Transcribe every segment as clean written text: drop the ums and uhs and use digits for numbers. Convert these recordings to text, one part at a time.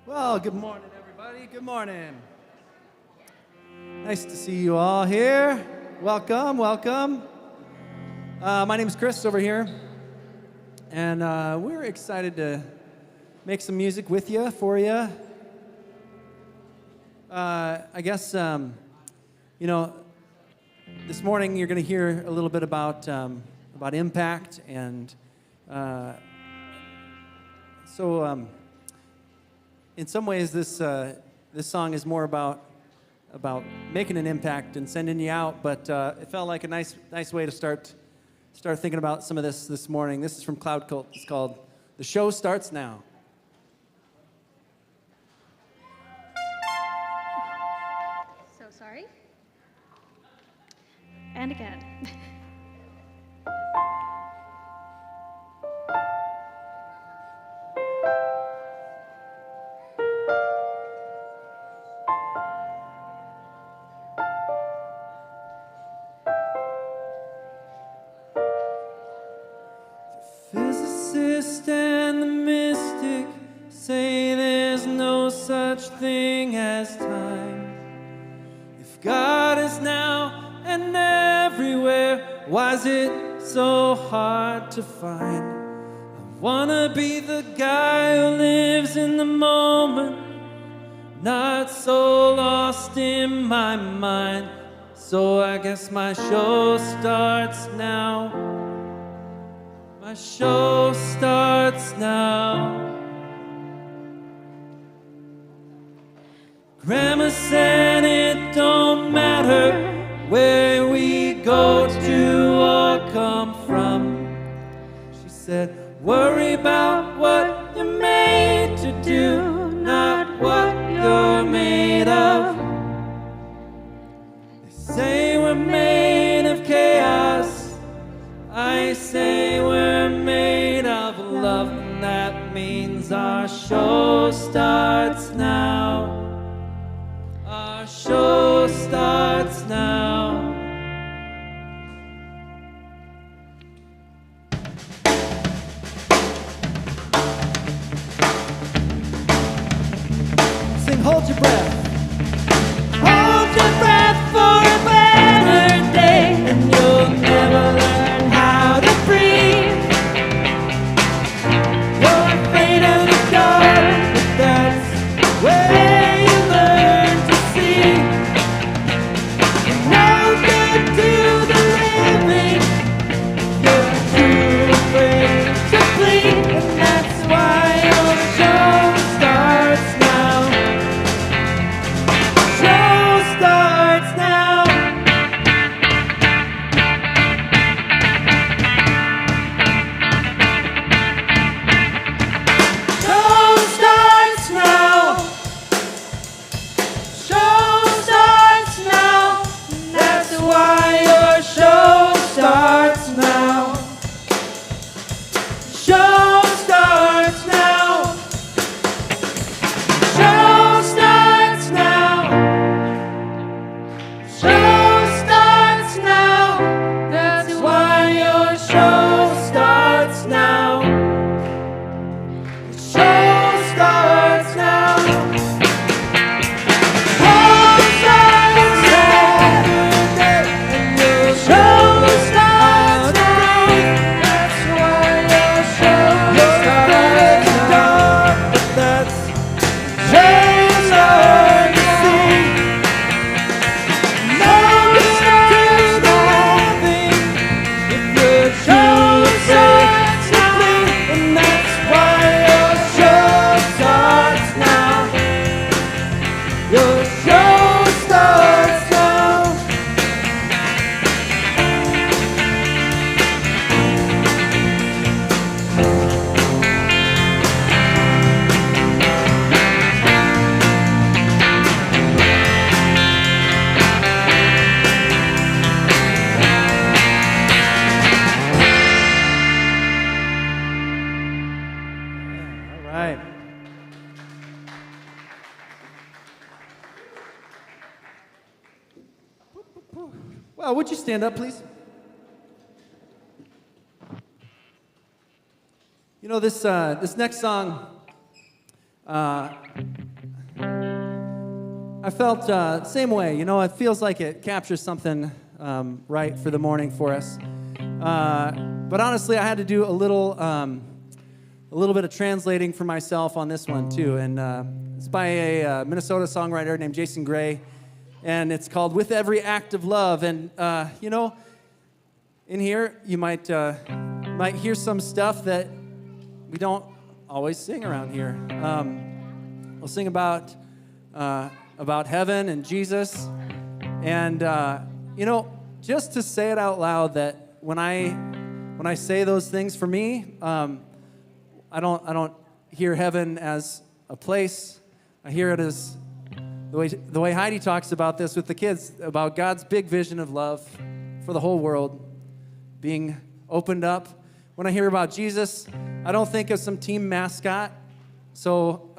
Well, good morning, everybody. Good morning. Nice to see you all here. Welcome, welcome. My name is Chris over here, and we're excited to make some music with you, for you. I guess, this morning you're going to hear a little bit about impact, and in some ways, this song is more about making an impact and sending you out. But it felt like a nice way to start thinking about some of this morning. This is from Cloud Cult. It's called "The Show Starts Now." So sorry. And again. Physicist and the mystic say there's no such thing as time. If God is now and everywhere, why is it so hard to find? I wanna be the guy who lives in the moment, not so lost in my mind. So I guess my show starts now. My show starts now. Grandma said it don't matter where we go to or come from. She said, worry about what you're made to do, not what you're made of. They say we're made of chaos, I say we're made of love, and that means our show starts now. Our show starts now. Sing, hold your breath. Hold your breath for a better day, and you'll never learn how to breathe. You're afraid of the dark, but that's where you learn to see. You're no good to the living, you're too afraid to bleed, and that's why your show starts now. Show starts now. Show starts now. Show starts now. That's why your show starts now. Show starts now. Show starts now. Show starts now. That's why your show starts now. The show starts now. Show starts now. And your show starts now. That's why your show starts now. But that's show starts to see. No good to the living if your show starts to bleed, and that's why your show starts now. Your show starts now. All right. Well, would you stand up, please? You know, this next song I felt same way. You know, it feels like it captures something right for the morning for us. But honestly, I had to do a little bit of translating for myself on this one too. And it's by a Minnesota songwriter named Jason Gray, and it's called "With Every Act of Love." And you know, in here you might hear some stuff that we don't always sing around here. We'll sing about heaven and Jesus, and you know, just to say it out loud that when I say those things, for me, I don't hear heaven as a place. I hear it as the way Heidi talks about this with the kids, about God's big vision of love for the whole world being opened up. When I hear about Jesus, I don't think of some team mascot. So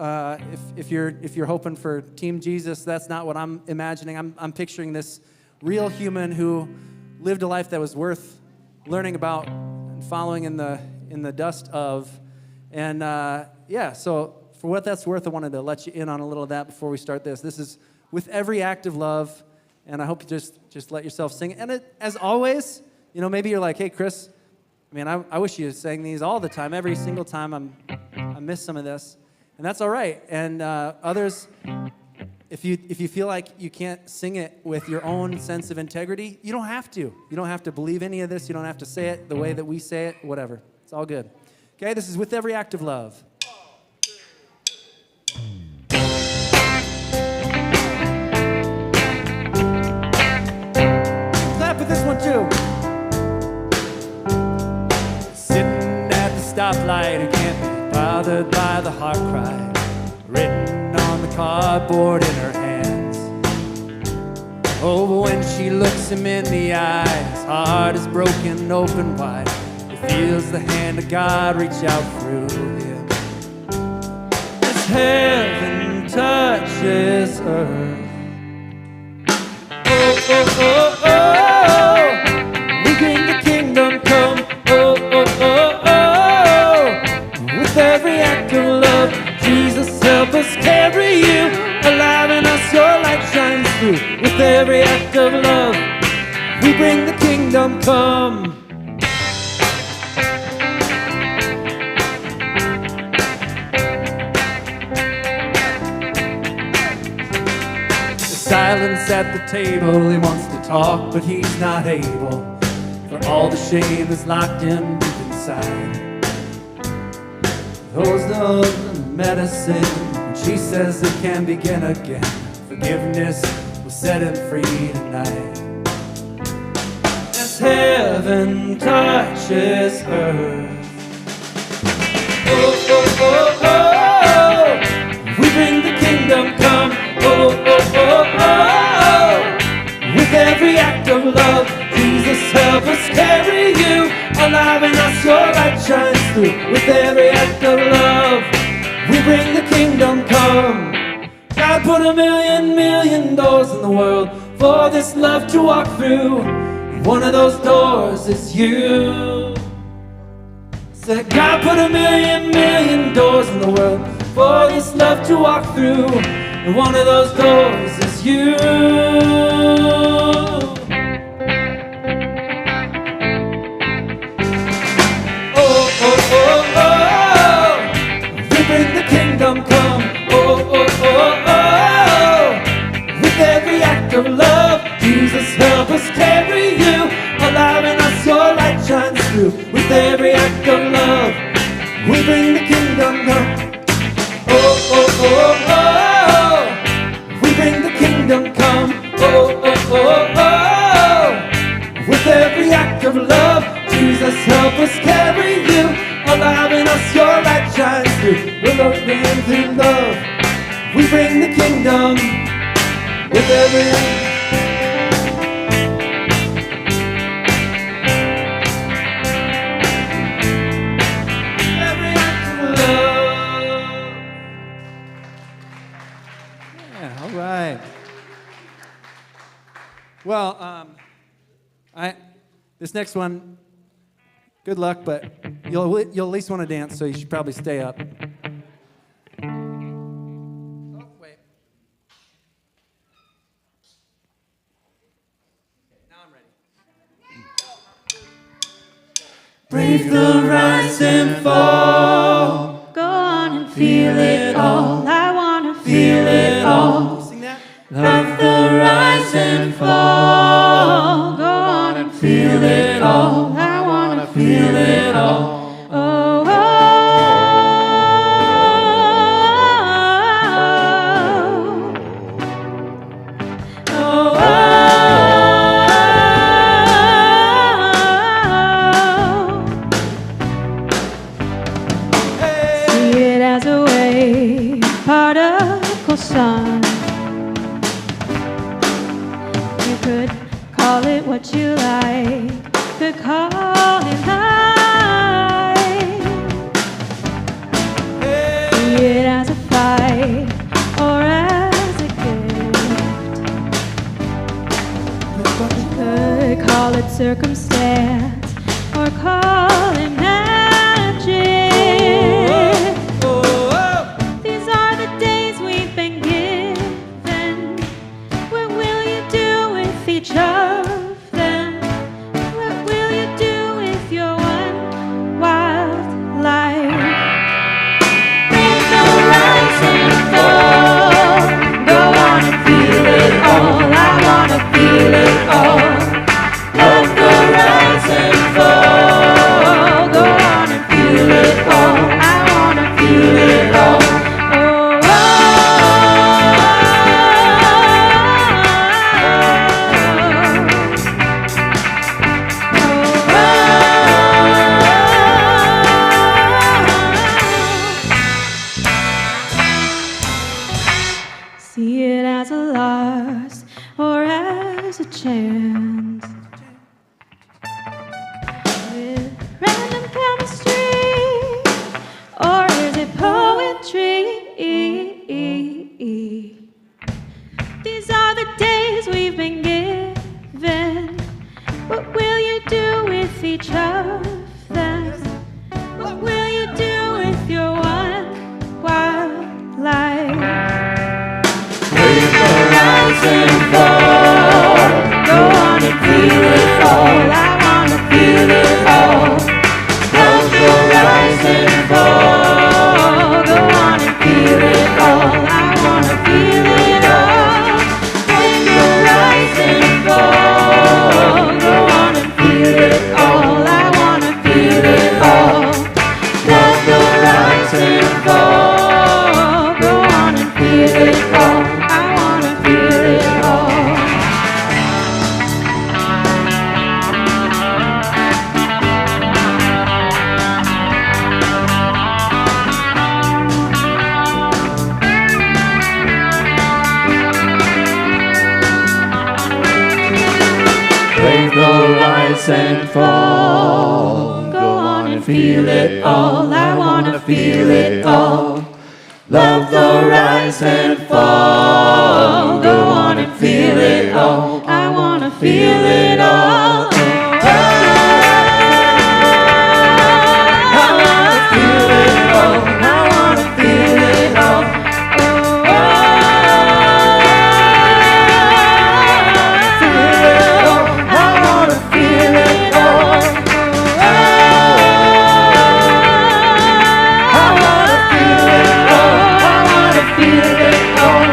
if you're hoping for Team Jesus, that's not what I'm imagining. I'm picturing this real human who lived a life that was worth learning about and following in the dust of. And yeah, so for what that's worth, I wanted to let you in on a little of that before we start this. This is With Every Act of Love, and I hope you just let yourself sing. And as always, you know, maybe you're like, hey, Chris, I mean, I wish you sang these all the time. Every single time I miss some of this, and that's all right. And others, if you feel like you can't sing it with your own sense of integrity, you don't have to. You don't have to believe any of this. You don't have to say it the way that we say it. Whatever, it's all good. Okay, this is With Every Act of Love. Clap with this one too. Sitting at the stoplight who can't be bothered by the heart cry written on the cardboard in her hands. Oh, but when she looks him in the eye, his heart is broken open wide. Feels the hand of God reach out through him. As heaven touches earth, oh, oh, oh, oh, we bring the kingdom come, oh, oh, oh, oh. With every act of love, Jesus help us carry you, alive in us your light shines through. With every act of love, we bring the kingdom come. Silence at the table, he wants to talk, but he's not able, for all the shame is locked in deep inside. Those know the medicine, when she says it can begin again. Forgiveness will set him free tonight. As heaven touches earth, oh, oh, oh, oh, we bring the kingdom come. Oh, oh, oh, oh, with every act of love, Jesus help us carry you, alive in us your light shines through. With every act of love, we bring the kingdom come. God put a million doors in the world for this love to walk through. One of those doors is you. Said God put a million doors in the world for this love to walk through. And one of those doors is you. Oh, oh, oh, oh, we bring the kingdom come. Oh, oh, oh, oh, with every act of love, Jesus help us carry you, alive in us your light shines through. With every act of love, we bring the kingdom come. Oh, oh, oh, oh, we bring the kingdom come. Oh, oh, oh, oh, with every act of love, Jesus help us carry you, alive in us your light shines through. We're loving through love, we bring the kingdom. With every act of love. Yeah, all right. Well, this next one, good luck, but you'll at least want to dance, so you should probably stay up. Oh, wait. as a wave, particle sun. You could call it what you like, could call it life. See it as a fight or as a gift. You could call it circumstance or call it magic. These are the days we've been given. What will you do with each of them? What will you do with your one wild life? Let the rise and fall. Go on and feel it all. I wanna feel it all. Let the rise and fall. Go on and feel it all. I wanna feel it all. Oh, see it as a loss or as a chance. With random chemistry, or is it poetry? These are the days we've been given. What will you do with each of them? What will you do with your one wild life? Raise the rise and fall. Go on and feel it all. I wanna feel it all. Close your eyes and fall. Go on and feel it all. I wanna feel it all. Raise your rise and fall. Go on and feel it all. I wanna feel it all. Close your eyes and fall. Go on and feel it all. I wanna feel it all. Brave the rise and fall. Go on and feel it all. I wanna feel it all. Love the rise and fall. Go on and feel it all. I wanna feel it all. I wanna feel it all. I wanna feel it all. I wanna feel it all. I wanna feel it all. I wanna feel it all.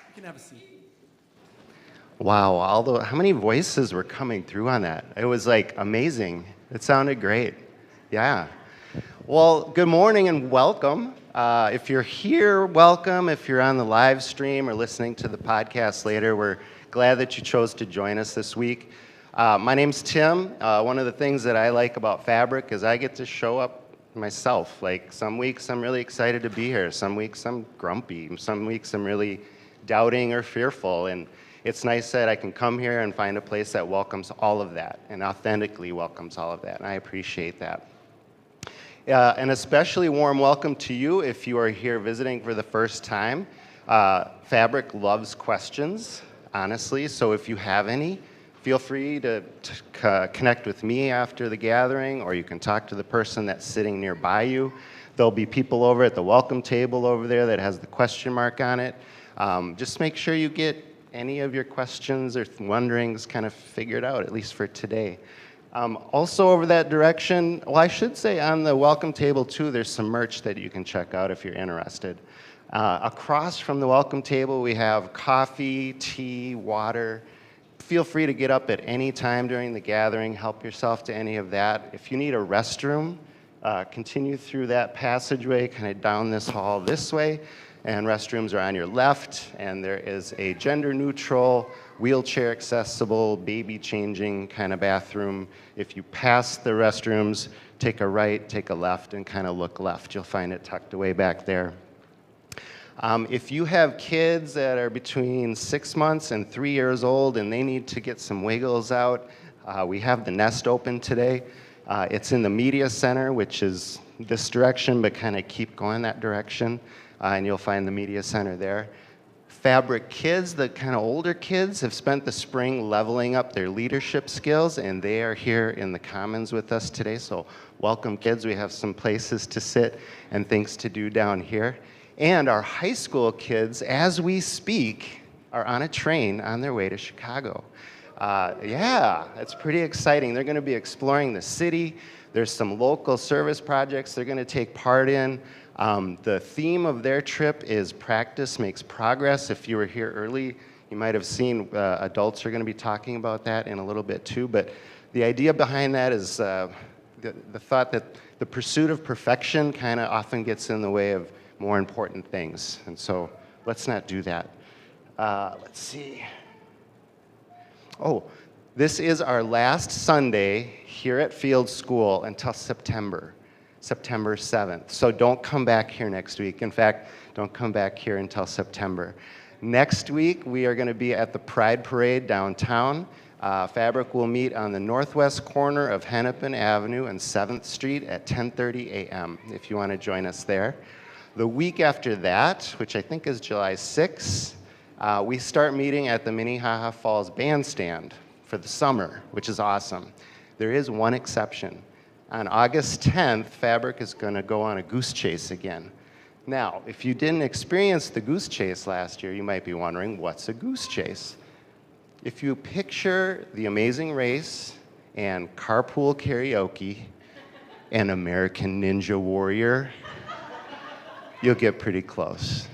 You can have a seat. Wow, how many voices were coming through on that? It was like amazing. It sounded great. Yeah. Well, good morning and welcome. If you're here, welcome. If you're on the live stream or listening to the podcast later, we're glad that you chose to join us this week. My name's Tim. One of the things that I like about Fabric is I get to show up myself. Like some weeks I'm really excited to be here. Some weeks I'm grumpy. Some weeks I'm really doubting or fearful. And it's nice that I can come here and find a place that welcomes all of that and authentically welcomes all of that. And I appreciate that. An especially warm welcome to you if you are here visiting for the first time. Fabric loves questions, honestly. So if you have any, feel free to connect with me after the gathering, or you can talk to the person that's sitting nearby you. There'll be people over at the welcome table over there that has the question mark on it. Just make sure you get any of your questions or wonderings kind of figured out, at least for today. Also over that direction, well, I should say on the welcome table too, there's some merch that you can check out if you're interested. Across from the welcome table, we have coffee, tea, water, feel free to get up at any time during the gathering, help yourself to any of that. If you need a restroom, continue through that passageway, kind of down this hall this way, and restrooms are on your left, and there is a gender-neutral, wheelchair accessible, baby changing kind of bathroom. If you pass the restrooms, take a right, take a left, and kind of look left. You'll find it tucked away back there. If you have kids that are between 6 months and 3 years old and they need to get some wiggles out, we have the Nest open today. It's in the media center, which is this direction, but kind of keep going that direction, and you'll find the media center there. Fabric Kids, the kind of older kids, have spent the spring leveling up their leadership skills, and they are here in the Commons with us today. So welcome, kids. We have some places to sit and things to do down here. And our high school kids, as we speak, are on a train on their way to Chicago. Yeah, it's pretty exciting. They're going to be exploring the city. There's some local service projects they're going to take part in. The theme of their trip is practice makes progress. If you were here early, you might have seen adults are going to be talking about that in a little bit too. But the idea behind that is the thought that the pursuit of perfection kind of often gets in the way of more important things. And so let's not do that. Let's see. Oh, this is our last Sunday here at Field School until September 7th. So don't come back here next week. In fact, don't come back here until September. Next week, we are going to be at the Pride Parade downtown. Fabric will meet on the northwest corner of Hennepin Avenue and 7th Street at 10:30 a.m. if you want to join us there. The week after that, which I think is July 6th, we start meeting at the Minnehaha Falls Bandstand for the summer, which is awesome. There is one exception. On August 10th, Fabric is going to go on a goose chase again. Now, if you didn't experience the goose chase last year, you might be wondering, what's a goose chase? If you picture The Amazing Race and Carpool Karaoke and American Ninja Warrior, you'll get pretty close.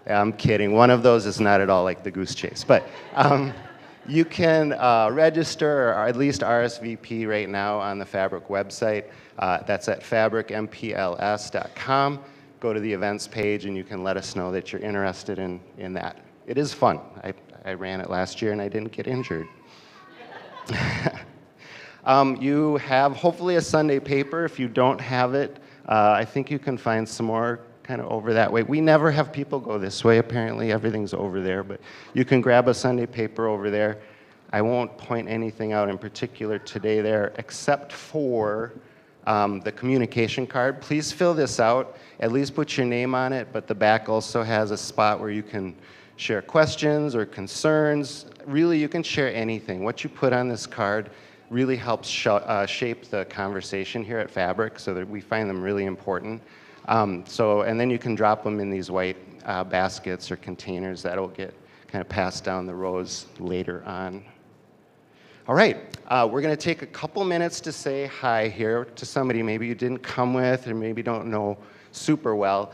I'm kidding. One of those is not at all like the goose chase. But you can register or at least RSVP right now on the Fabric website. That's at fabricmpls.com. Go to the events page and you can let us know that you're interested in that. It is fun. I ran it last year and I didn't get injured. You have hopefully a Sunday paper. If you don't have it, I think you can find some more kind of over that way. We never have people go this way, apparently. Everything's over there, but you can grab a Sunday paper over there. I won't point anything out in particular today there, except for the communication card. Please fill this out. At least put your name on it, but the back also has a spot where you can share questions or concerns. Really, you can share anything. What you put on this card really helps shape the conversation here at Fabric, so that we find them really important. And then you can drop them in these white baskets or containers that'll get kind of passed down the rows later on. All right, we're going to take a couple minutes to say hi here to somebody maybe you didn't come with or maybe don't know super well.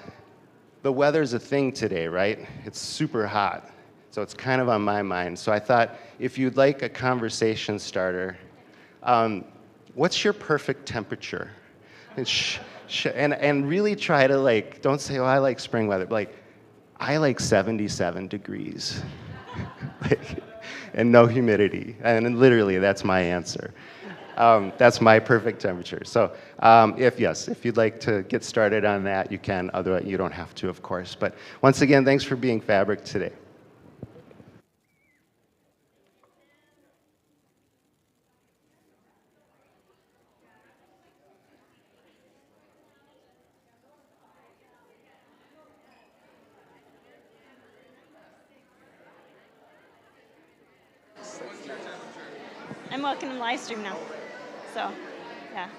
The weather's a thing today, right? It's super hot, so it's kind of on my mind. So I thought if you'd like a conversation starter, what's your perfect temperature? And really try to don't say, oh, I like spring weather, but I like 77 degrees. And no humidity. And literally, that's my answer. That's my perfect temperature. So if you'd like to get started on that, you can. Otherwise, you don't have to, of course. But once again, thanks for being Fabric today. I'm looking in live stream now. So, yeah.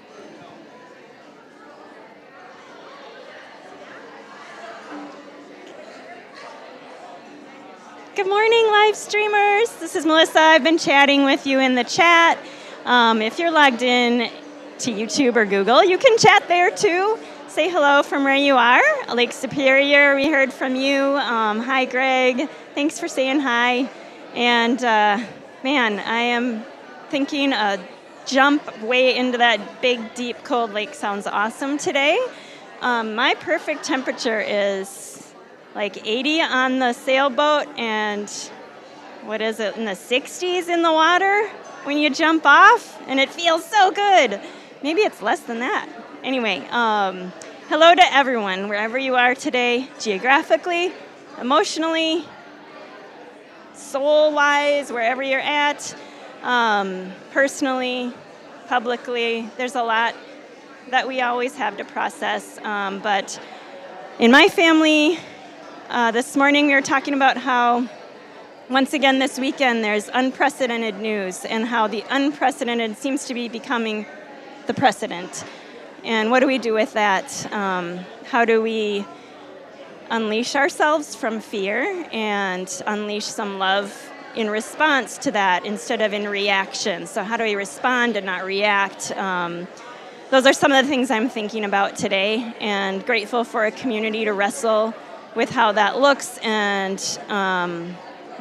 Good morning, live streamers. This is Melissa. I've been chatting with you in the chat. If you're logged in to YouTube or Google, you can chat there too. Say hello from where you are. Lake Superior, we heard from you. Hi, Greg. Thanks for saying hi. And Man, I am thinking a jump way into that big, deep, cold lake sounds awesome today. My perfect temperature is like 80 on the sailboat and what is it, in the 60s in the water when you jump off, and it feels so good. Maybe it's less than that. Anyway, hello to everyone, wherever you are today, geographically, emotionally, soul-wise, wherever you're at, personally, publicly. There's a lot that we always have to process. But in my family, this morning we were talking about how, once again this weekend, there's unprecedented news and how the unprecedented seems to be becoming the precedent. And what do we do with that? How do we unleash ourselves from fear and unleash some love in response to that instead of in reaction? So how do we respond and not react? Those are some of the things I'm thinking about today, and grateful for a community to wrestle with how that looks and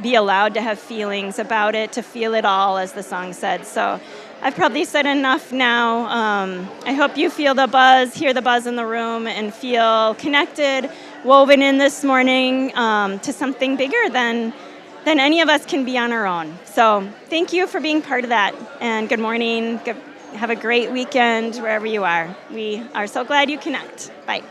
be allowed to have feelings about it, to feel it all, as the song said. So I've probably said enough now. I hope you feel the buzz, hear the buzz in the room, and feel connected, woven in this morning to something bigger than any of us can be on our own. So thank you for being part of that, and good morning. Have a great weekend wherever you are. We are so glad you connect. Bye.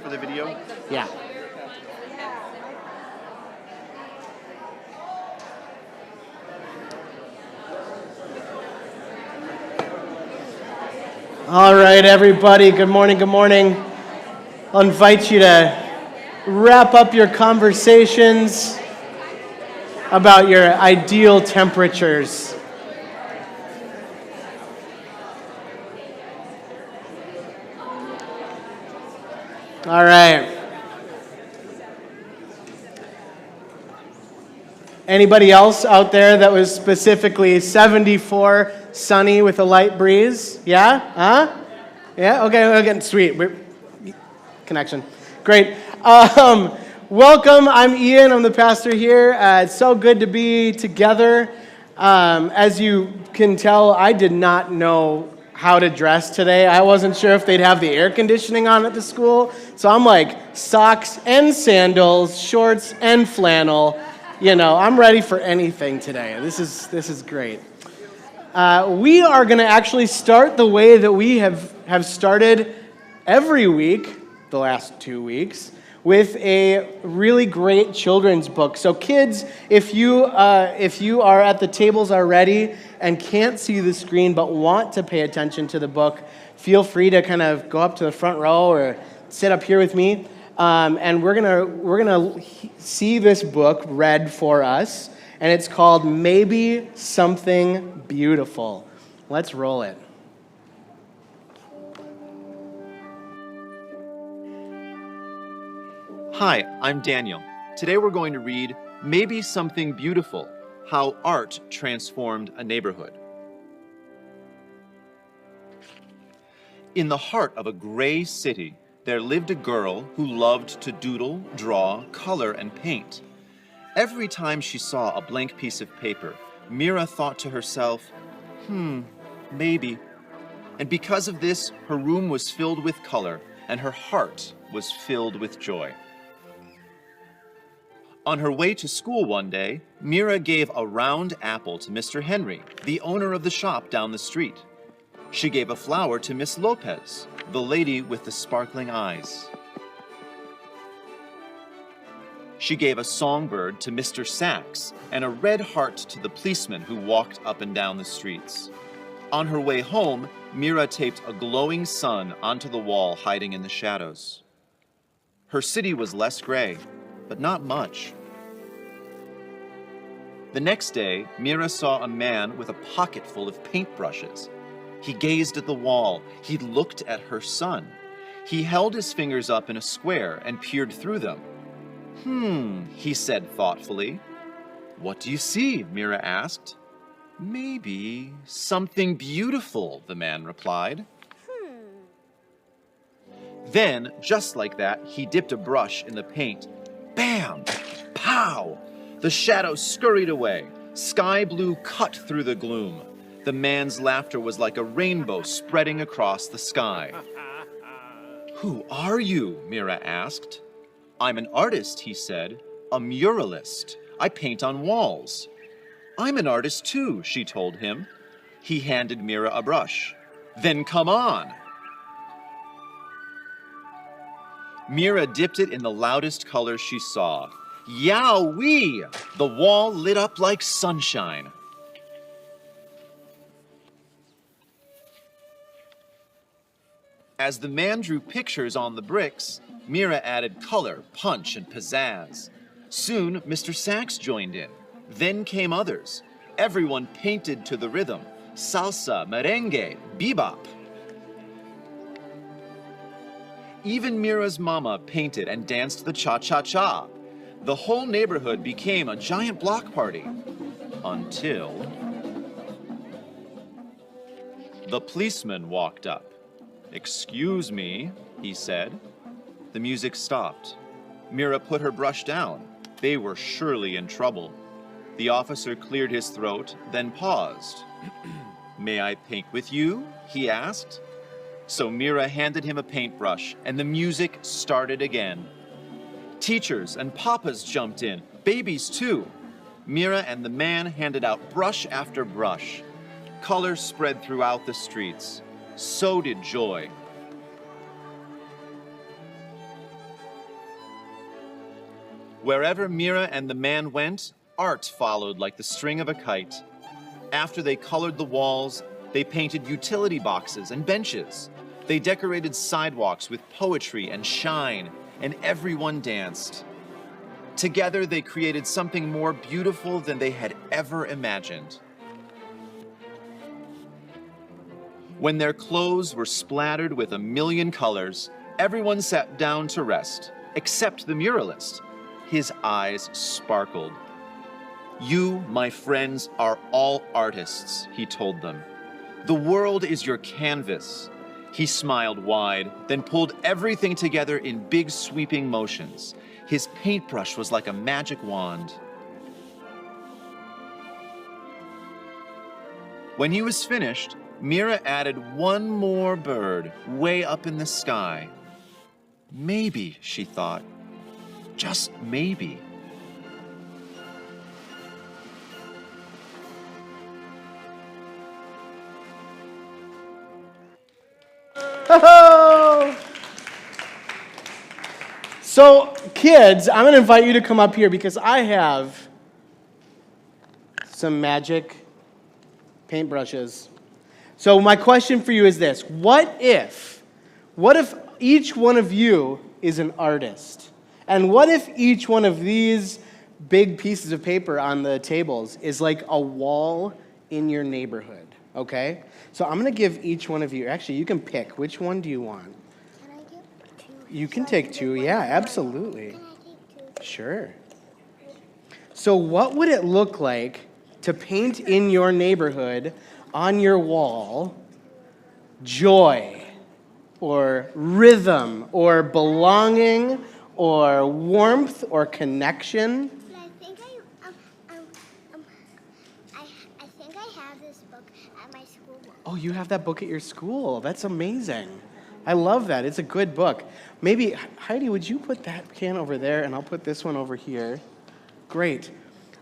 The video? Yeah. All right, everybody. Good morning. Good morning. I'll invite you to wrap up your conversations about your ideal temperatures. All right. Anybody else out there that was specifically 74 sunny with a light breeze? Yeah? Huh? Yeah? Okay, sweet. Connection. Great. Welcome. I'm Ian. I'm the pastor here. It's so good to be together. As you can tell, I did not know how to dress today. I wasn't sure if they'd have the air conditioning on at the school. So I'm like socks and sandals, shorts and flannel. You know, I'm ready for anything today. This is great. We are going to actually start the way that we have started every week, the last 2 weeks, with a really great children's book. So kids, if you are at the tables already and can't see the screen but want to pay attention to the book, feel free to kind of go up to the front row or sit up here with me. And we're gonna see this book read for us, and it's called Maybe Something Beautiful. Let's roll it. Hi, I'm Daniel. Today we're going to read Maybe Something Beautiful, How Art Transformed a Neighborhood. In the heart of a gray city, there lived a girl who loved to doodle, draw, color, and paint. Every time she saw a blank piece of paper, Mira thought to herself, Maybe. And because of this, her room was filled with color, and her heart was filled with joy. On her way to school one day, Mira gave a round apple to Mr. Henry, the owner of the shop down the street. She gave a flower to Miss Lopez, the lady with the sparkling eyes. She gave a songbird to Mr. Sachs and a red heart to the policeman who walked up and down the streets. On her way home, Mira taped a glowing sun onto the wall hiding in the shadows. Her city was less gray, but not much. The next day, Mira saw a man with a pocket full of paintbrushes. He gazed at the wall. He looked at her son. He held his fingers up in a square and peered through them. He said thoughtfully. What do you see? Mira asked. Maybe something beautiful, the man replied. Then, just like that, he dipped a brush in the paint. Bam! Pow! The shadows scurried away. Sky blue cut through the gloom. The man's laughter was like a rainbow spreading across the sky. Who are you? Mira asked. I'm an artist, he said. A muralist. I paint on walls. I'm an artist too, she told him. He handed Mira a brush. Then come on. Mira dipped it in the loudest color she saw. Yowie! The wall lit up like sunshine. As the man drew pictures on the bricks, Mira added color, punch, and pizzazz. Soon, Mr. Sachs joined in. Then came others. Everyone painted to the rhythm. Salsa, merengue, bebop. Even Mira's mama painted and danced the cha-cha-cha. The whole neighborhood became a giant block party. Until the policeman walked up. Excuse me, he said. The music stopped. Mira put her brush down. They were surely in trouble. The officer cleared his throat, then paused. May I paint with you? He asked. So Mira handed him a paintbrush, and the music started again. Teachers and papas jumped in, babies too. Mira and the man handed out brush after brush. Color spread throughout the streets. So did joy. Wherever Mira and the man went, art followed like the string of a kite. After they colored the walls, they painted utility boxes and benches. They decorated sidewalks with poetry and shine, and everyone danced. Together, they created something more beautiful than they had ever imagined. When their clothes were splattered with a million colors, everyone sat down to rest, except the muralist. His eyes sparkled. You, my friends, are all artists, he told them. The world is your canvas. He smiled wide, then pulled everything together in big sweeping motions. His paintbrush was like a magic wand. When he was finished, Mira added one more bird way up in the sky. Maybe, she thought, just maybe. Ho-ho! So, kids, I'm going to invite you to come up here because I have some magic paintbrushes. So my question for you is this. What if each one of you is an artist? And what if each one of these big pieces of paper on the tables is like a wall in your neighborhood, okay? So I'm going to give each one of you, actually, you can pick. Which one do you want? Can I get two? You can take two, yeah, absolutely. Can I take two? Sure. So what would it look like to paint in your neighborhood on your wall joy or rhythm or belonging or warmth or connection? I think I think I have this book at my Oh, you have that book at your school. That's amazing. I love that. It's a good book. Maybe, Heidi, would you put that can over there, and I'll put this one over here. Great.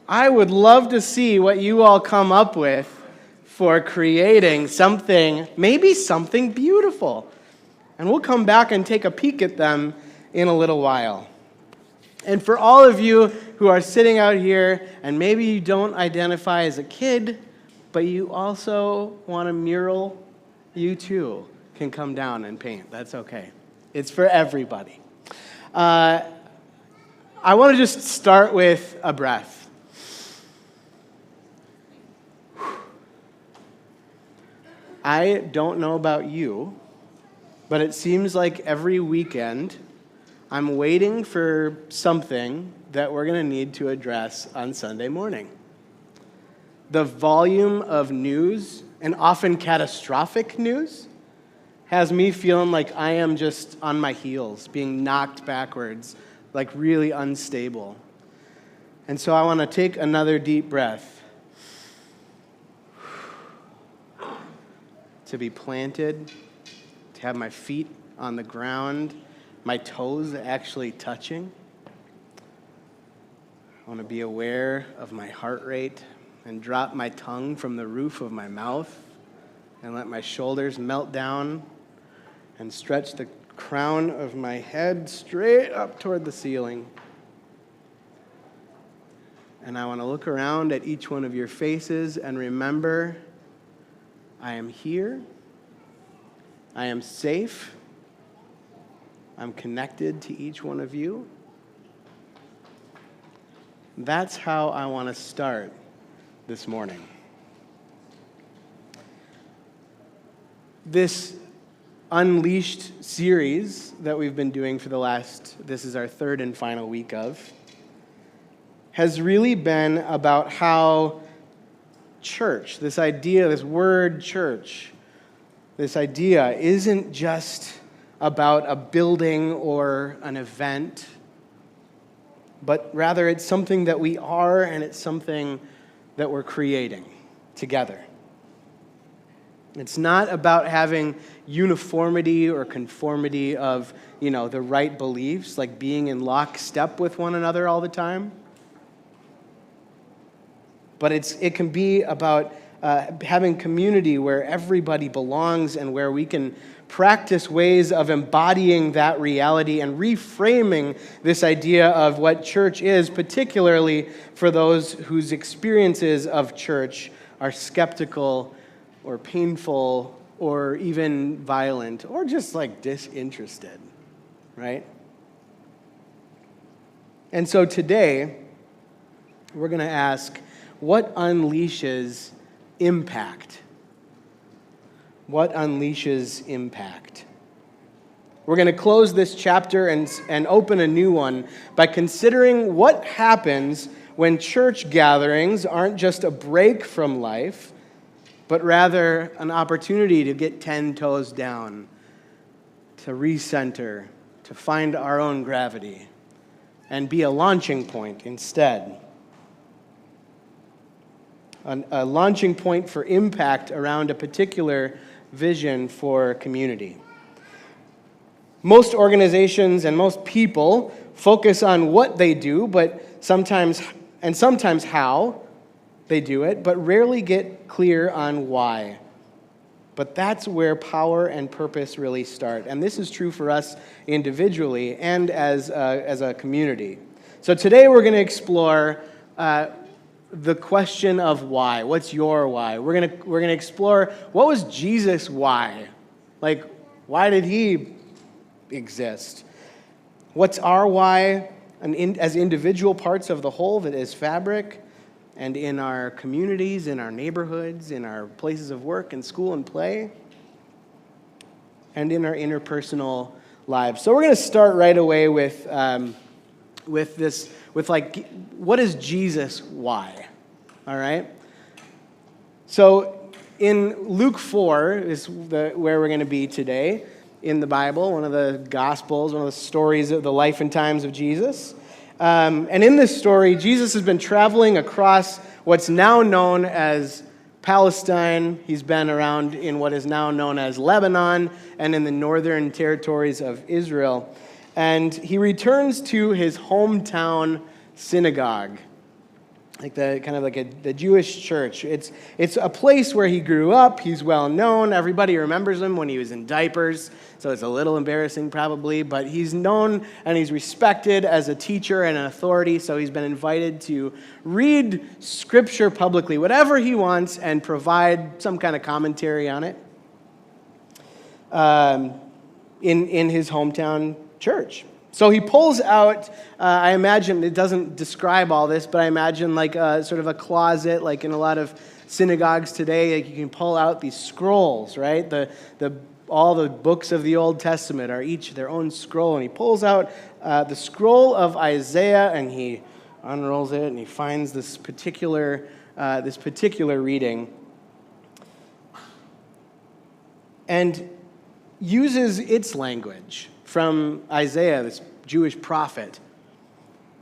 I would love to see what you all come up with for creating something, maybe something beautiful. And we'll come back and take a peek at them in a little while. And for all of you who are sitting out here, and maybe you don't identify as a kid, but you also want a mural, you too can come down and paint. That's okay. It's for everybody. I want to just start with a breath. I don't know about you, but it seems like every weekend I'm waiting for something that we're going to need to address on Sunday morning. The volume of news, and often catastrophic news, has me feeling like I am just on my heels, being knocked backwards, like really unstable. And so I want to take another deep breath. To be planted, to have my feet on the ground, my toes actually touching. I want to be aware of my heart rate and drop my tongue from the roof of my mouth and let my shoulders melt down and stretch the crown of my head straight up toward the ceiling. And I want to look around at each one of your faces and remember, I am here, I am safe, I'm connected to each one of you. That's how I want to start this morning. This Unleashed series that we've been doing for this is our third and final week of, has really been about how church, this idea, this word church, this idea isn't just about a building or an event, but rather it's something that we are, and it's something that we're creating together. It's not about having uniformity or conformity of, the right beliefs, like being in lockstep with one another all the time. But it can be about having community where everybody belongs and where we can practice ways of embodying that reality and reframing this idea of what church is, particularly for those whose experiences of church are skeptical or painful or even violent or just like disinterested, right? And so today, we're going to ask, what unleashes impact? What unleashes impact? We're going to close this chapter and open a new one by considering what happens when church gatherings aren't just a break from life, but rather an opportunity to get 10 toes down, to recenter, to find our own gravity, and be a launching point instead. A launching point for impact around a particular vision for community. Most organizations and most people focus on what they do, but sometimes how they do it, but rarely get clear on why. But that's where power and purpose really start. And this is true for us individually and as a community. So today we're going to explore the question of why. What's your why? We're gonna explore, what was Jesus' why? Like, why did he exist? What's our why as individual parts of the whole that is fabric, and in our communities, in our neighborhoods, in our places of work and school and play, and in our interpersonal lives. So we're going to start right away with what is Jesus' why? All right? So in Luke 4 is where we're going to be today in the Bible, one of the Gospels, one of the stories of the life and times of Jesus. And in this story, Jesus has been traveling across what's now known as Palestine. He's been around in what is now known as Lebanon and in the northern territories of Israel. And he returns to his hometown synagogue, like the Jewish church. It's a place where he grew up. He's well known. Everybody remembers him when he was in diapers, so it's a little embarrassing probably, but he's known and he's respected as a teacher and an authority, so he's been invited to read Scripture publicly, whatever he wants, and provide some kind of commentary on it in his hometown church. So he pulls out, I imagine, it doesn't describe all this, but I imagine like sort of a closet, like in a lot of synagogues today, like you can pull out these scrolls, right? All the books of the Old Testament are each their own scroll, and he pulls out the scroll of Isaiah, and he unrolls it, and he finds this particular reading, and uses its language from Isaiah, this Jewish prophet,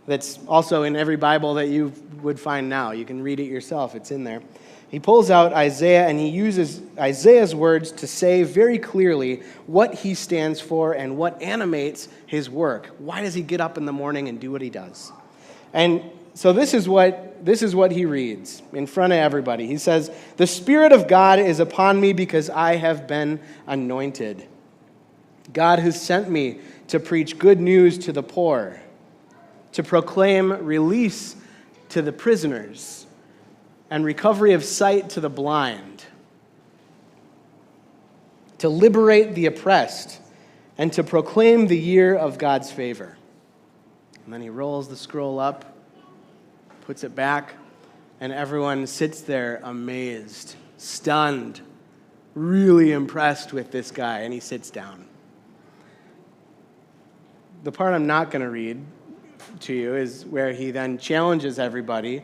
that's also in every Bible that you would find now. You can read it yourself. It's in there. He pulls out Isaiah, and he uses Isaiah's words to say very clearly what he stands for and what animates his work. Why does he get up in the morning and do what he does? And so this is what he reads in front of everybody. He says, "The Spirit of God is upon me because I have been anointed. God has sent me to preach good news to the poor, to proclaim release to the prisoners, and recovery of sight to the blind, to liberate the oppressed, and to proclaim the year of God's favor." And then he rolls the scroll up, puts it back, and everyone sits there amazed, stunned, really impressed with this guy, and he sits down. The part I'm not going to read to you is where he then challenges everybody,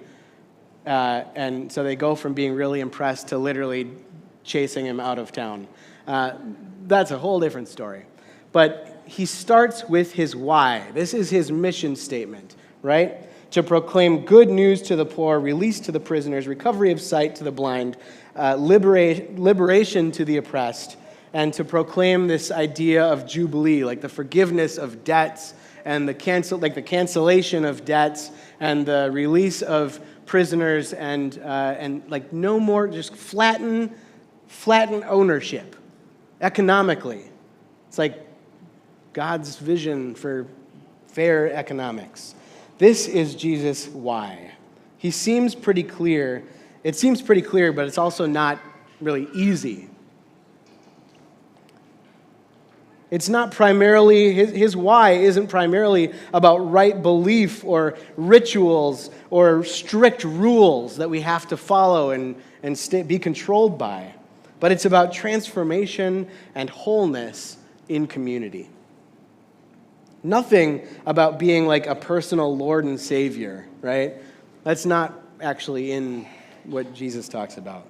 and so they go from being really impressed to literally chasing him out of town. That's a whole different story. But he starts with his why. This is his mission statement, right? To proclaim good news to the poor, release to the prisoners, recovery of sight to the blind, liberation to the oppressed, and to proclaim this idea of Jubilee, like the forgiveness of debts and the cancellation of debts and the release of prisoners and like no more, just flatten ownership economically. It's like God's vision for fair economics. This is Jesus' why. He seems pretty clear. It seems pretty clear, but it's also not really easy. It's not primarily, his why isn't primarily about right belief or rituals or strict rules that we have to follow and be controlled by. But it's about transformation and wholeness in community. Nothing about being like a personal Lord and Savior, right? That's not actually in what Jesus talks about.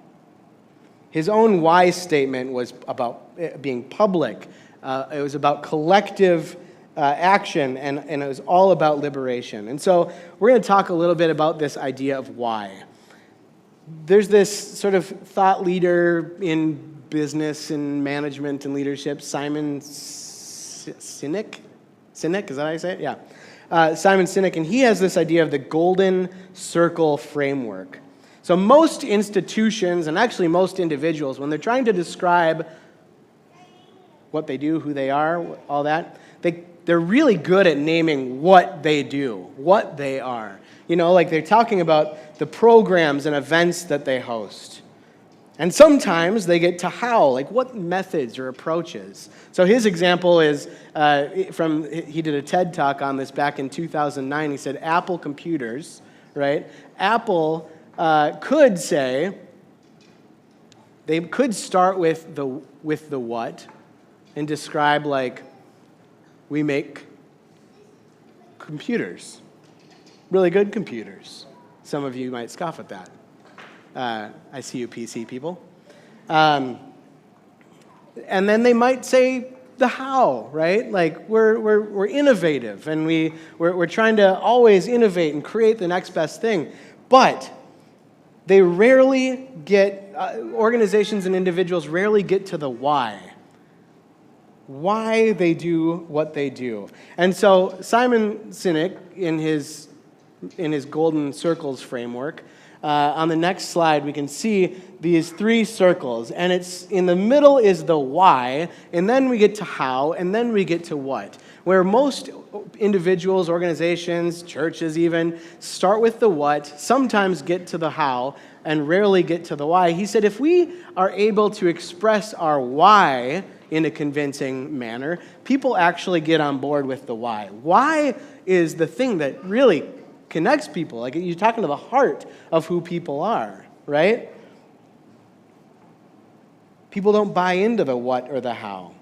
His own why statement was about being public. It was about collective action, and it was all about liberation. And so we're going to talk a little bit about this idea of why. There's this sort of thought leader in business and management and leadership, Simon Sinek. Sinek, is that how you say it? Yeah. Simon Sinek, and he has this idea of the golden circle framework. So most institutions, and actually most individuals, when they're trying to describe what they do, who they are, all that, they're really good at naming what they do, what they are. You know, like they're talking about the programs and events that they host. And sometimes they get to how, like what methods or approaches. So his example is he did a TED Talk on this back in 2009. He said Apple computers, right? Apple could say, they could start with the what and describe like, we make computers, really good computers. Some of you might scoff at that. I see you PC people. And then they might say the how, right? Like we're innovative and we're trying to always innovate and create the next best thing. But they rarely get, organizations and individuals rarely get to the why. Why they do what they do. And so Simon Sinek, in his Golden Circles framework, on the next slide, we can see these 3 circles, and it's in the middle is the why, and then we get to how, and then we get to what. Where most individuals, organizations, churches even, start with the what, sometimes get to the how, and rarely get to the why. He said if we are able to express our why in a convincing manner, people actually get on board with the why. Why is the thing that really connects people. Like, you're talking to the heart of who people are, right? People don't buy into the what or the how.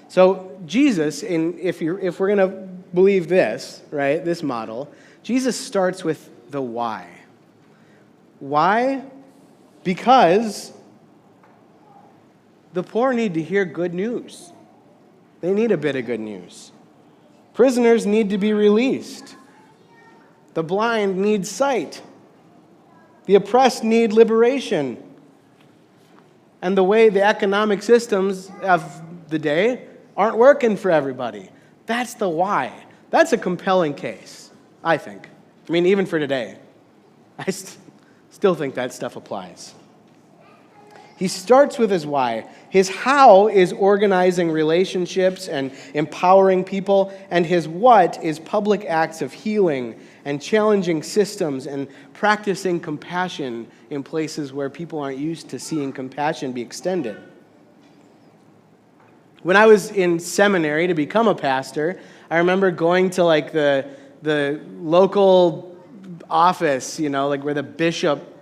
So Jesus, if we're going to believe this, right, this model, Jesus starts with the why. Why? Because the poor need to hear good news. They need a bit of good news. Prisoners need to be released. The blind need sight. The oppressed need liberation. And the way the economic systems of the day aren't working for everybody. That's the why. That's a compelling case, I think. I mean, even for today. I still think that stuff applies. He starts with his why. His how is organizing relationships and empowering people, and his what is public acts of healing and challenging systems and practicing compassion in places where people aren't used to seeing compassion be extended. When I was in seminary to become a pastor, I remember going to like the local office, like where the bishop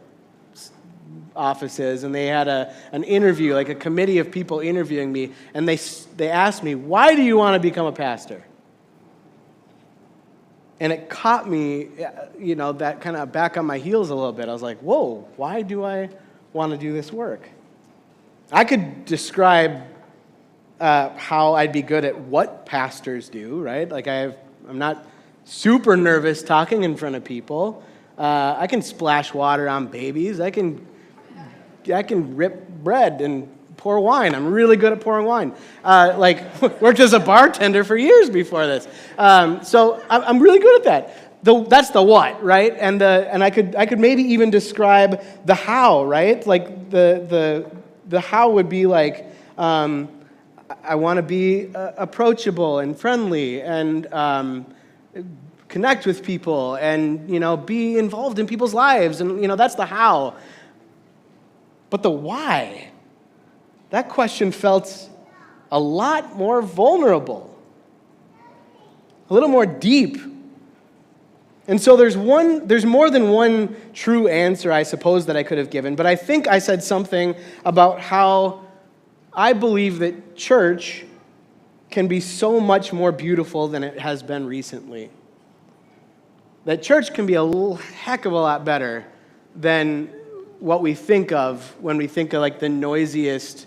offices, and they had an interview, like a committee of people interviewing me, and they asked me, why do you want to become a pastor? And it caught me, that kind of back on my heels a little bit. I was like, whoa, why do I want to do this work? I could describe how I'd be good at what pastors do, right? Like I'm not super nervous talking in front of people. I can splash water on babies. I can rip bread and pour wine. I'm really good at pouring wine. Worked as a bartender for years before this. So I'm really good at that. That's the what, right? And I could maybe even describe the how, right? Like the how would be like, I want to be approachable and friendly and connect with people and be involved in people's lives, and that's the how. But the why, that question felt a lot more vulnerable, a little more deep. And so there's more than one true answer, I suppose, that I could have given, but I think I said something about how I believe that church can be so much more beautiful than it has been recently. That church can be a heck of a lot better than what we think of when we think of like the noisiest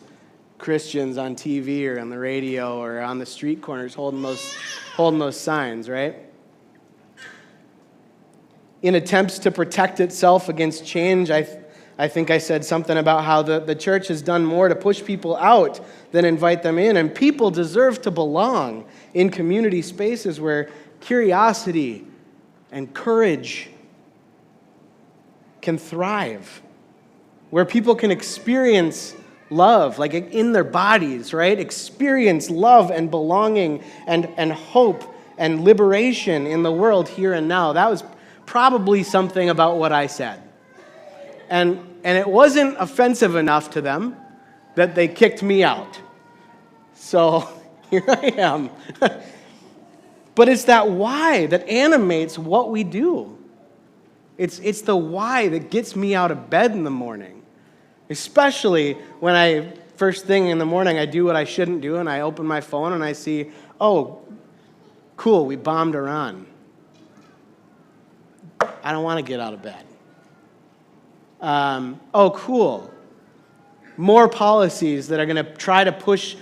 Christians on TV or on the radio or on the street corners holding those signs, right? In attempts to protect itself against change, I think I said something about how the church has done more to push people out than invite them in, and people deserve to belong in community spaces where curiosity and courage can thrive, where people can experience love, like in their bodies, right? Experience love and belonging and hope and liberation in the world here and now. That was probably something about what I said. And it wasn't offensive enough to them that they kicked me out. So here I am. But it's that why that animates what we do. It's the why that gets me out of bed in the morning. Especially when first thing in the morning, I do what I shouldn't do, and I open my phone and I see, oh, cool, we bombed Iran. I don't want to get out of bed. Oh, cool. More policies that are going to try to push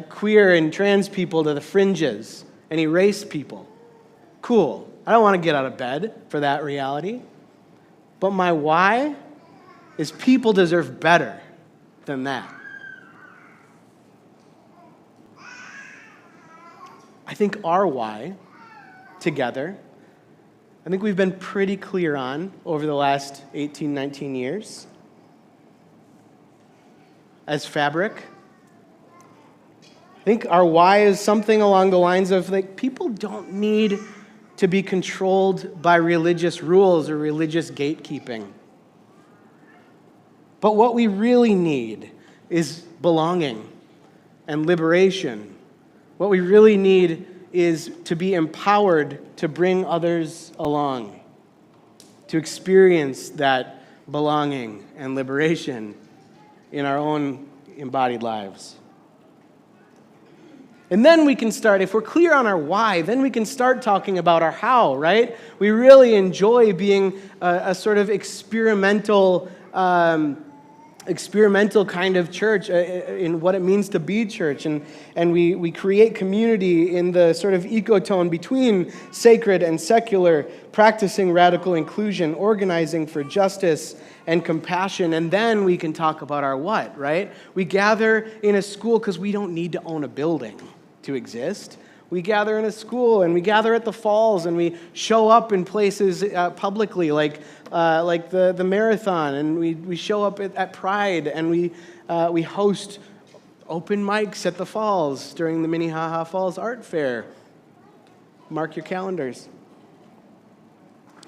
queer and trans people to the fringes and erase people. Cool. I don't want to get out of bed for that reality. But my why is people deserve better than that. I think our why, together, I think we've been pretty clear on over the last 18, 19 years. As Fabric, I think our why is something along the lines of, like, people don't need to be controlled by religious rules or religious gatekeeping. But what we really need is belonging and liberation. What we really need is to be empowered to bring others along, to experience that belonging and liberation in our own embodied lives. And then we can start, if we're clear on our why, then we can start talking about our how, right? We really enjoy being a sort of experimental kind of church in what it means to be church. And we create community in the sort of ecotone between sacred and secular, practicing radical inclusion, organizing for justice and compassion. And then we can talk about our what, right? We gather in a school because we don't need to own a building to exist. We gather in a school, and we gather at the falls, and we show up in places publicly, like the marathon, and we show up at Pride, and we host open mics at the falls during the Minnehaha Falls Art Fair. Mark your calendars.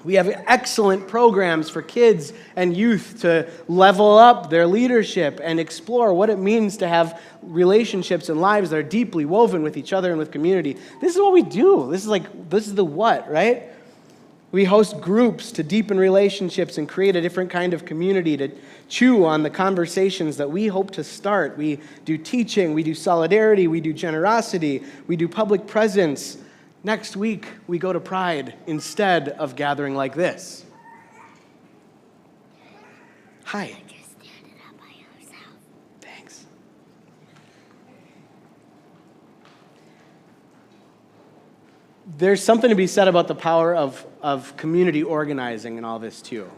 We have excellent programs for kids and youth to level up their leadership and explore what it means to have relationships and lives that are deeply woven with each other and with community. This is what we do. This is the what, right? We host groups to deepen relationships and create a different kind of community to chew on the conversations that we hope to start. We do teaching, we do solidarity, we do generosity, we do public presence. Next week, we go to Pride instead of gathering like this. Hi. Just stand it up by yourself. Thanks. There's something to be said about the power of community organizing and all this, too.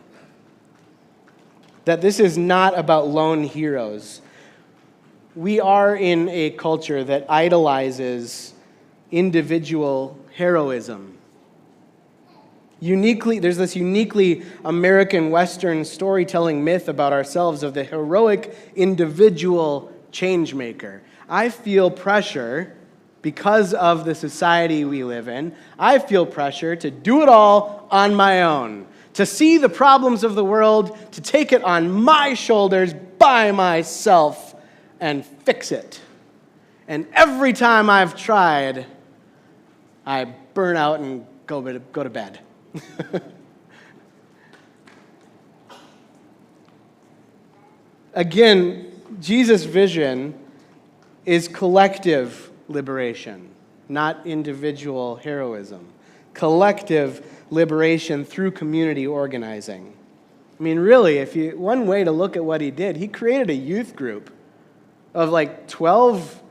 That this is not about lone heroes. We are in a culture that idolizes individual heroism. There's this uniquely American Western storytelling myth about ourselves of the heroic individual change maker. I feel pressure because of the society we live in. I feel pressure to do it all on my own, to see the problems of the world, to take it on my shoulders by myself and fix it. And every time I've tried, I burn out and go to bed. Again, Jesus' vision is collective liberation, not individual heroism. Collective liberation through community organizing. I mean, really, one way to look at what he did, he created a youth group of like 12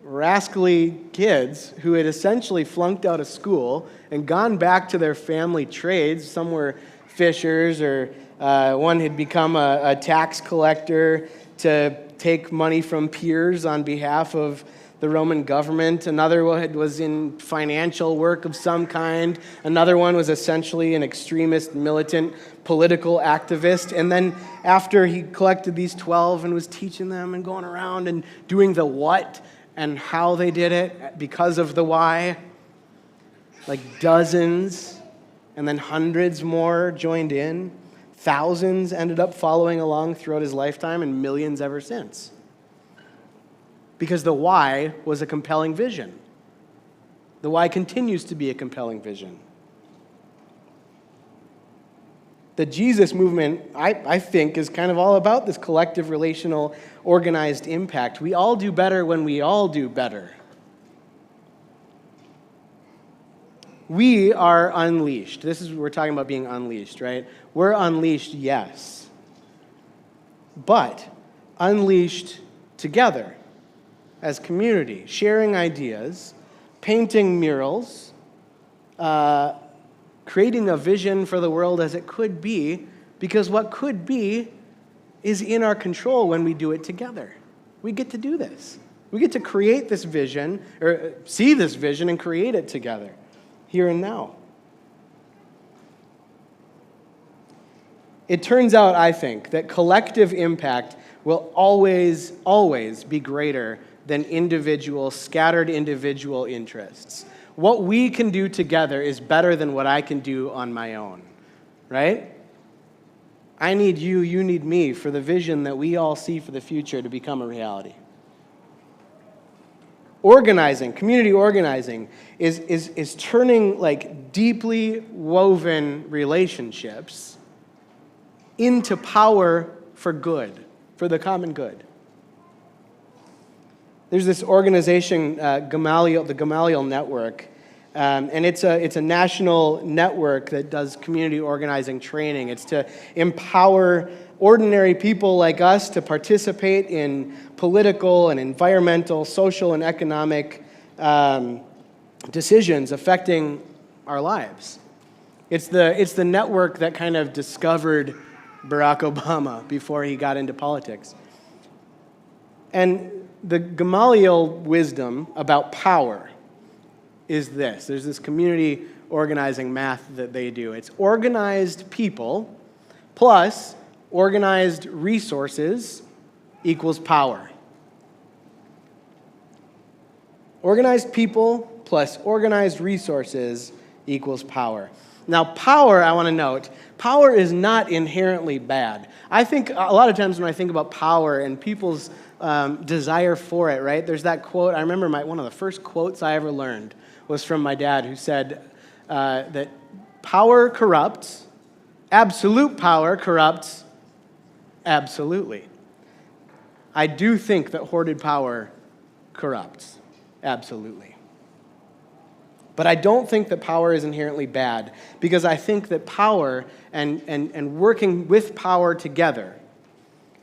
rascally kids who had essentially flunked out of school and gone back to their family trades. Some were fishers, or one had become a tax collector to take money from peers on behalf of the Roman government. Another one was in financial work of some kind. Another one was essentially an extremist, militant, political activist. And then after he collected these 12 and was teaching them and going around and doing the what and how they did it because of the why, like dozens and then hundreds more joined in. Thousands ended up following along throughout his lifetime, and millions ever since. Because the why was a compelling vision. The why continues to be a compelling vision. The Jesus movement, I think, is kind of all about this collective, relational, organized impact. We all do better when we all do better. We are unleashed. We're talking about being unleashed, right? We're unleashed, yes. But unleashed together as community, sharing ideas, painting murals, creating a vision for the world as it could be, because what could be is in our control when we do it together. We get to do this. We get to create this vision, or see this vision and create it together, here and now. It turns out, I think, that collective impact will always, always be greater than scattered individual interests. What we can do together is better than what I can do on my own, right? I need you, you need me for the vision that we all see for the future to become a reality. Organizing, community organizing, is turning like deeply woven relationships into power for good, for the common good. There's this organization, the Gamaliel Network, and it's a national network that does community organizing training. It's to empower ordinary people like us to participate in political and environmental, social and economic decisions affecting our lives. It's the network that kind of discovered Barack Obama before he got into politics. And the Gamaliel wisdom about power is this. There's this community organizing math that they do. It's organized people plus organized resources equals power. Organized people plus organized resources equals power. Now, power, I want to note, power is not inherently bad. I think a lot of times when I think about power and people's desire for it, right? There's that quote. I remember one of the first quotes I ever learned was from my dad, who said that power corrupts, absolute power corrupts absolutely. I do think that hoarded power corrupts, absolutely. But I don't think that power is inherently bad, because I think that power and working with power together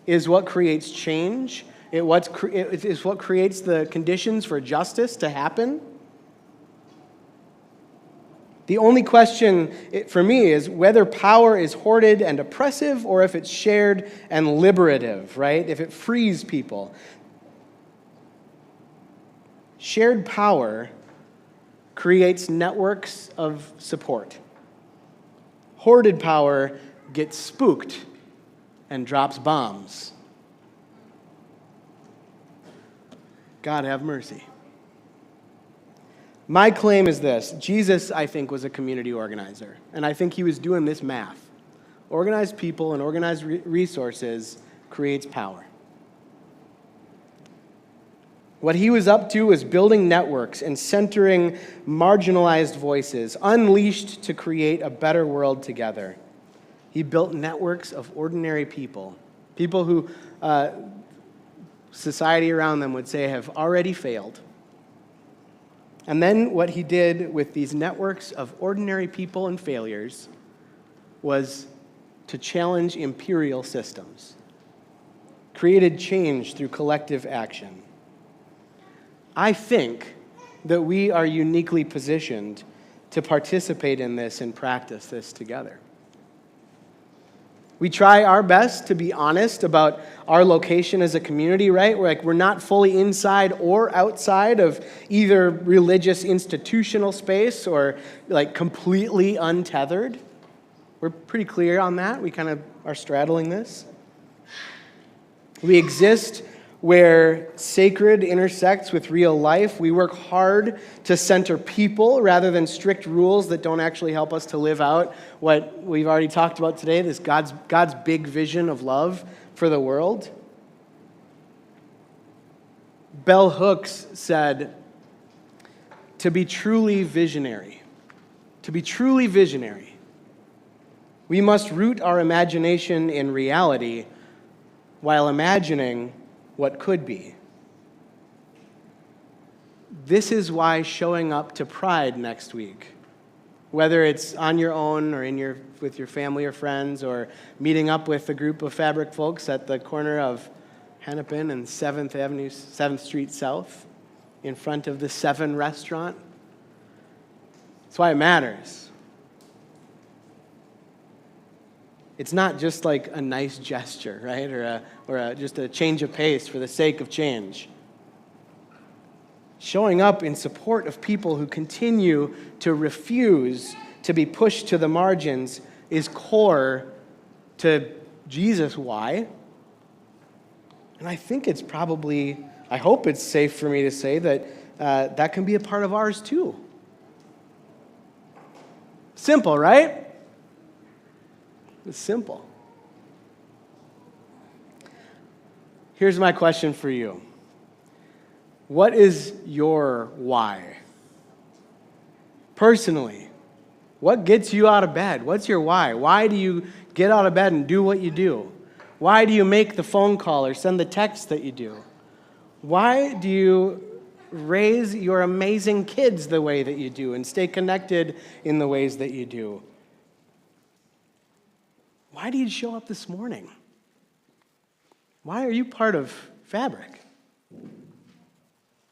is what creates change. It is what creates the conditions for justice to happen. The only question for me is whether power is hoarded and oppressive or if it's shared and liberative, right? If it frees people. Shared power creates networks of support. Hoarded power gets spooked and drops bombs. God have mercy. My claim is this. Jesus, I think, was a community organizer, and I think he was doing this math. Organized people and organized resources creates power. What he was up to was building networks and centering marginalized voices, unleashed to create a better world together. He built networks of ordinary people, people who society around them would say have already failed. And then what he did with these networks of ordinary people and failures was to challenge imperial systems, created change through collective action. I think that we are uniquely positioned to participate in this and practice this together. We try our best to be honest about our location as a community, right? We're not fully inside or outside of either religious institutional space or like completely untethered. We're pretty clear on that. We kind of are straddling this. We exist where sacred intersects with real life. We work hard to center people rather than strict rules that don't actually help us to live out what we've already talked about today, this God's big vision of love for the world. Bell Hooks said, to be truly visionary, we must root our imagination in reality while imagining what could be. This is why showing up to Pride next week, whether it's on your own or with your family or friends, or meeting up with a group of fabric folks at the corner of Hennepin and 7th Street South, in front of the Seven restaurant. That's why it matters. It's not just like a nice gesture, right? Or just a change of pace for the sake of change. Showing up in support of people who continue to refuse to be pushed to the margins is core to Jesus' why. And I think it's probably, I hope it's safe for me to say that that can be a part of ours too. Simple, right? It's simple. Here's my question for you. What is your why? Personally, what gets you out of bed? What's your why? Why do you get out of bed and do what you do? Why do you make the phone call or send the text that you do? Why do you raise your amazing kids the way that you do and stay connected in the ways that you do? Why do you show up this morning? Why are you part of Fabric?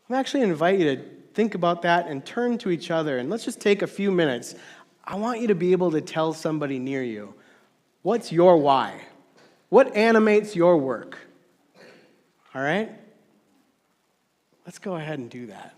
I actually invite you to think about that and turn to each other, and let's just take a few minutes. I want you to be able to tell somebody near you, what's your why? What animates your work? All right? Let's go ahead and do that.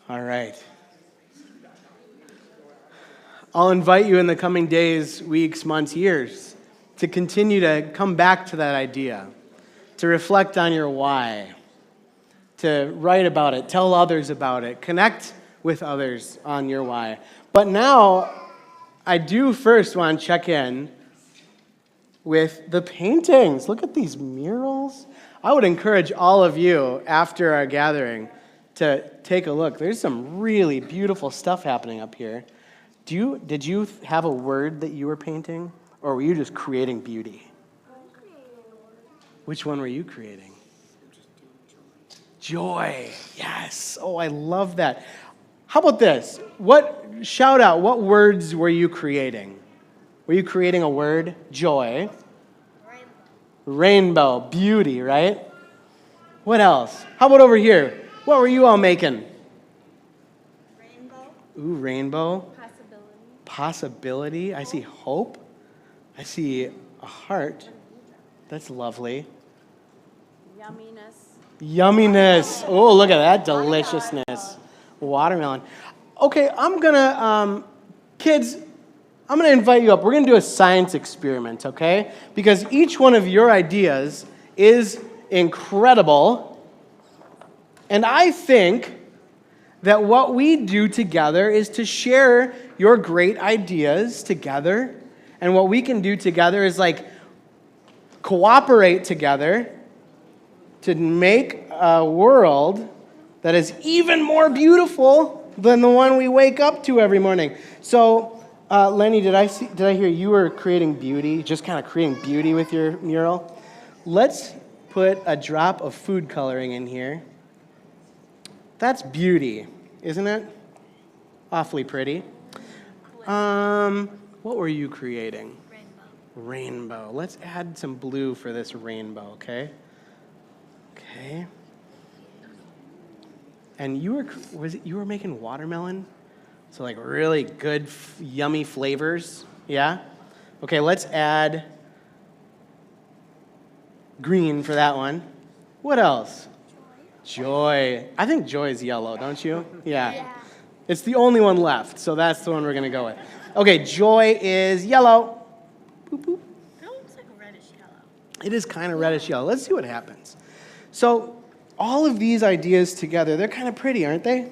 All right. I'll invite you in the coming days, weeks, months, years to continue to come back to that idea, to reflect on your why, to write about it, tell others about it, connect with others on your why. But now, I do first want to check in with the paintings. Look at these murals. I would encourage all of you after our gathering to take a look. There's some really beautiful stuff happening up here. Did you have a word that you were painting, or were you just creating beauty? Which one were you creating? Joy. Yes. Oh, I love that. How about this? Shout out, what words were you creating? Were you creating a word? Joy. Rainbow. Beauty, right? What else? How about over here? What were you all making? Rainbow. Ooh, rainbow. Possibility. Possibility. I see hope. I see a heart. That's lovely. Yumminess. Oh, look at that deliciousness. Watermelon. Okay, kids, I'm going to invite you up. We're going to do a science experiment, okay? Because each one of your ideas is incredible. And I think that what we do together is to share your great ideas together. And what we can do together is cooperate together to make a world that is even more beautiful than the one we wake up to every morning. So, Lenny, did I hear you were creating beauty, just kind of creating beauty with your mural? Let's put a drop of food coloring in here. That's beauty, isn't it? Awfully pretty. What were you creating? Rainbow. Let's add some blue for this rainbow, okay? Okay. And you were making watermelon? So really good, yummy flavors, yeah? Okay, let's add green for that one. What else? Joy. I think joy is yellow, don't you? Yeah. It's the only one left, so that's the one we're going to go with. Okay, joy is yellow. Boop, boop. It looks like a reddish yellow. It is kind of reddish yellow. Let's see what happens. So all of these ideas together, they're kind of pretty, aren't they?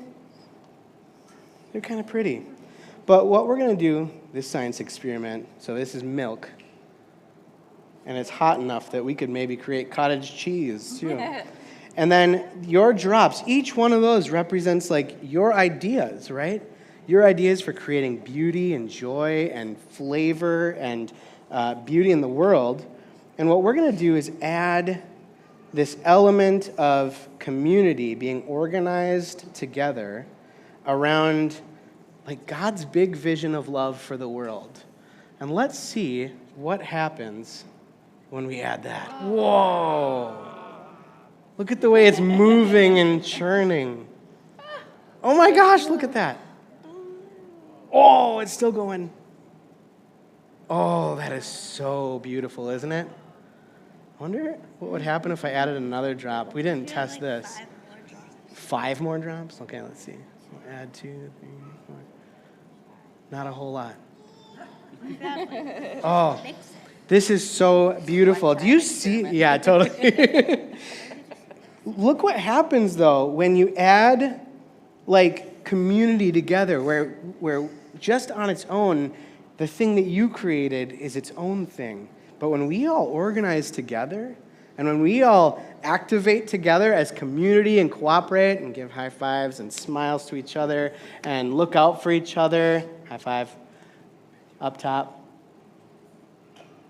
They're kind of pretty. But what we're going to do, this science experiment, so this is milk, and it's hot enough that we could maybe create cottage cheese, too. And then your drops, each one of those represents like your ideas, right? Your ideas for creating beauty and joy and flavor and beauty in the world. And what we're going to do is add this element of community being organized together around like God's big vision of love for the world. And let's see what happens when we add that. Whoa! Look at the way it's moving and churning. Oh my gosh, look at that. Oh, it's still going. Oh, that is so beautiful, isn't it? I wonder what would happen if I added another drop. We didn't test this. 5 more drops? Okay, let's see. We'll add 2, 3, 4. Not a whole lot. Oh, this is so beautiful. Do you see? Yeah, totally. Look what happens, though, when you add, like, community together, where just on its own, the thing that you created is its own thing. But when we all organize together, and when we all activate together as community and cooperate and give high fives and smiles to each other and look out for each other, high five, up top.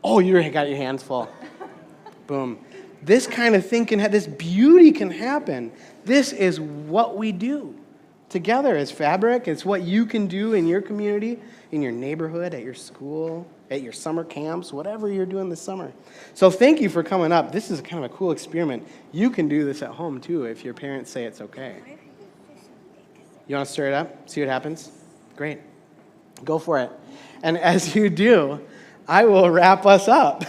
Oh, you got your hands full. Boom. This kind of thing this beauty can happen. This is what we do together as Fabric. It's what you can do in your community, in your neighborhood, at your school, at your summer camps, whatever you're doing this summer. So thank you for coming up. This is kind of a cool experiment. You can do this at home, too, if your parents say it's okay. You want to stir it up? See what happens? Great. Go for it. And as you do, I will wrap us up.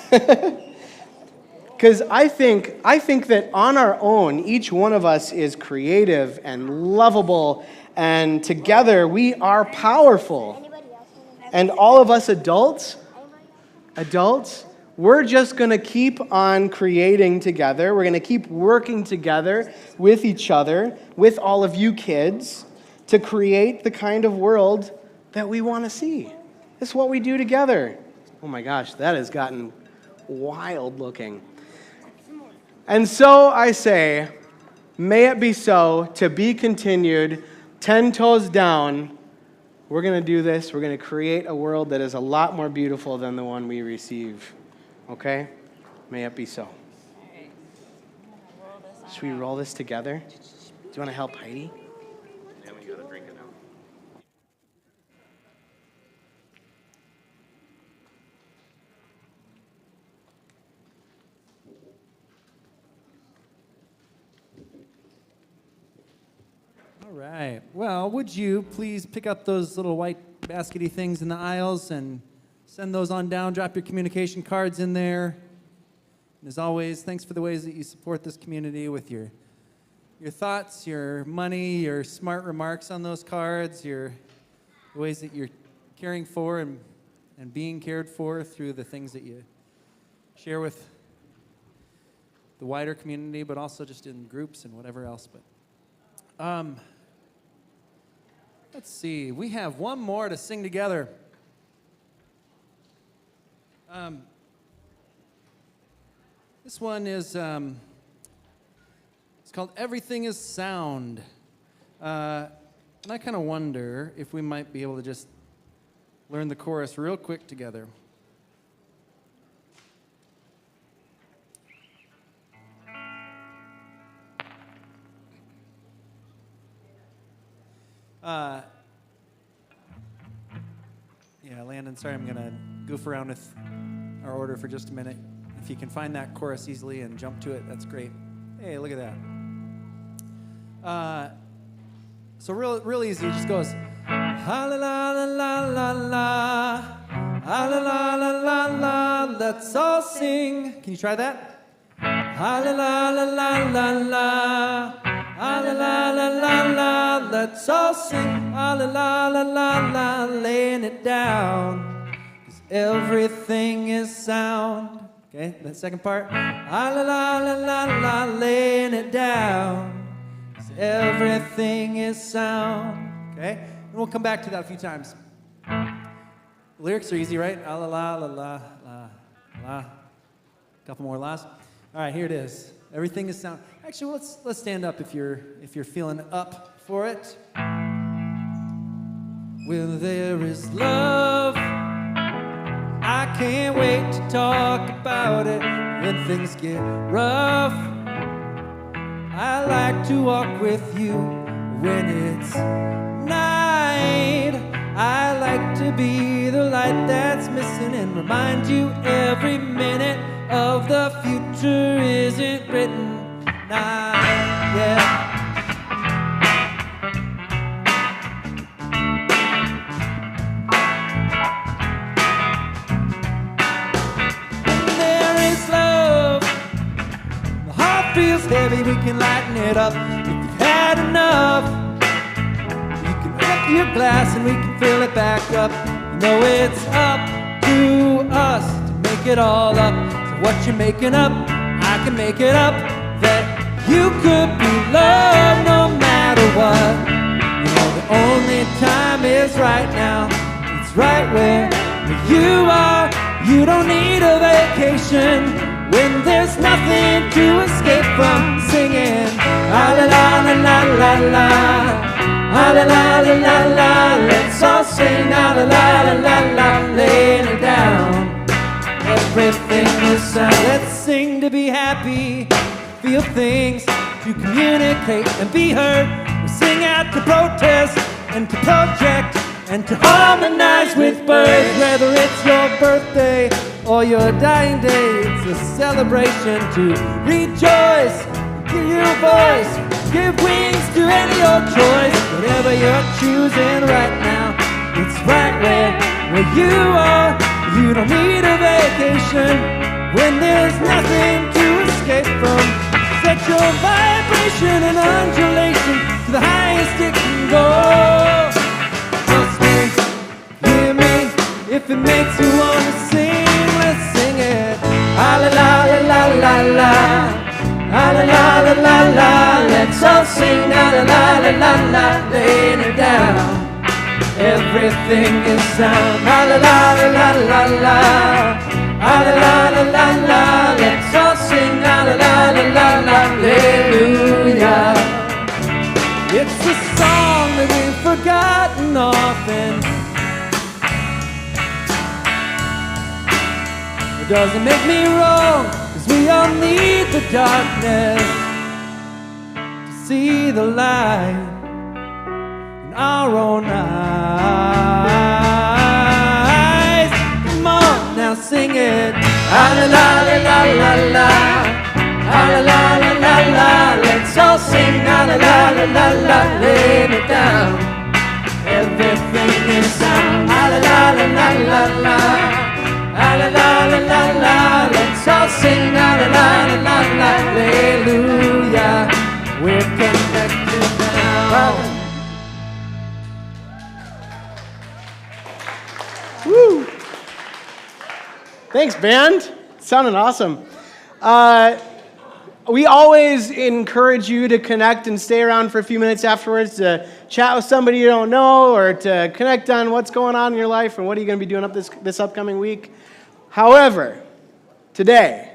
Because I think that on our own, each one of us is creative and lovable, and together we are powerful. And all of us adults, we're just going to keep on creating together. We're going to keep working together with each other, with all of you kids, to create the kind of world that we want to see. It's what we do together. Oh my gosh, that has gotten wild looking. And so I say, may it be so, to be continued, 10 toes down. We're going to do this. We're going to create a world that is a lot more beautiful than the one we receive. Okay? May it be so. Should we roll this together? Do you want to help Heidi? Yeah, we got to drink it now. All right. Well, would you please pick up those little white baskety things in the aisles and send those on down. Drop your communication cards in there. And as always, thanks for the ways that you support this community with your thoughts, your money, your smart remarks on those cards, the ways that you're caring for and being cared for through the things that you share with the wider community, but also just in groups and whatever else. But let's see. We have one more to sing together. This one is it's called "Everything Is Sound," and I kind of wonder if we might be able to just learn the chorus real quick together. Yeah, Landon, sorry, I'm going to goof around with our order for just a minute. If you can find that chorus easily and jump to it, that's great. Hey, look at that. So real easy, it just goes, ha la la la la la, ha la la la la la, let's all sing. Can you try that? Ha Ah la la la la la la. Ah la la la la la. Let's all sing. Ah la la la la la. Laying it down. 'Cause everything is sound. Okay, that second part. Ah la la la la la. Laying it down. 'Cause everything is sound. Okay, and we'll come back to that a few times. The lyrics are easy, right? Ah la la la la la la. Couple more la's. All right, here it is. Everything is sound. Actually, let's stand up if you're feeling up for it. Well, there is love. I can't wait to talk about it when things get rough. I like to walk with you when it's night. I like to be the light that's missing and remind you every minute of the future isn't written. Yeah. Feels heavy, we can lighten it up. If you've had enough, you can empty your glass and we can fill it back up. You know it's up to us to make it all up. So what you're making up, I can make it up. That you could be loved no matter what. You know the only time is right now. It's right where you are. You don't need a vacation when there's nothing to escape from. Singing ah la la la la la la, ah la la la la la. Let's all sing ah la la la la la, laying it down. Everything is sound. Let's sing to be happy, feel things, to communicate and be heard. We sing out to protest and to project and to harmonize with birds. Whether it's your birthday or your dying day, it's a celebration to rejoice, give you a voice, give wings to any old choice. Whatever you're choosing right now, it's right where you are. You don't need a vacation when there's nothing to escape from. Set your vibration and undulation to the highest it can go. Trust me, hear me, if it makes you wanna sing. Let's sing it. Ah la la la la la la. Ah la la la la la. Let's all sing. Ah la la la la la. Laying it down. Everything is sound. Ah la la la la la la. Ah la la la la la. Let's all sing. Ah la la la la la. Hallelujah. It's a song that we've forgotten often. It doesn't make me wrong, 'cause we all need the darkness to see the light in our own eyes. Come on, now sing it. Ah la la la la la la. Ah la la la la la. Let's all sing. Ah la la la la la. Laying it down. Everything is sound. Ah la la la la la la. Ah la la la la la. Let's all sing. Ah la la la la la. Hallelujah. We're connected now. Woo! Thanks, band. Sounding awesome. We always encourage you to connect and stay around for a few minutes afterwards to chat with somebody you don't know or to connect on what's going on in your life and what are you going to be doing up this upcoming week. However, today,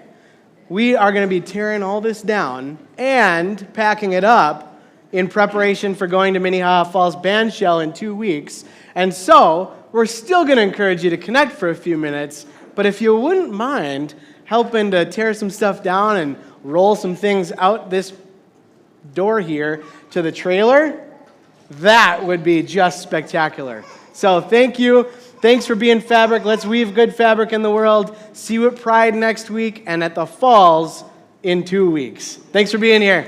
we are going to be tearing all this down and packing it up in preparation for going to Minnehaha Falls Band Shell in 2 weeks. And so, we're still going to encourage you to connect for a few minutes, but if you wouldn't mind helping to tear some stuff down and roll some things out this door here to the trailer, that would be just spectacular. So thank you. Thanks for being Fabric. Let's weave good fabric in the world. See you at Pride next week and at the Falls in 2 weeks. Thanks for being here.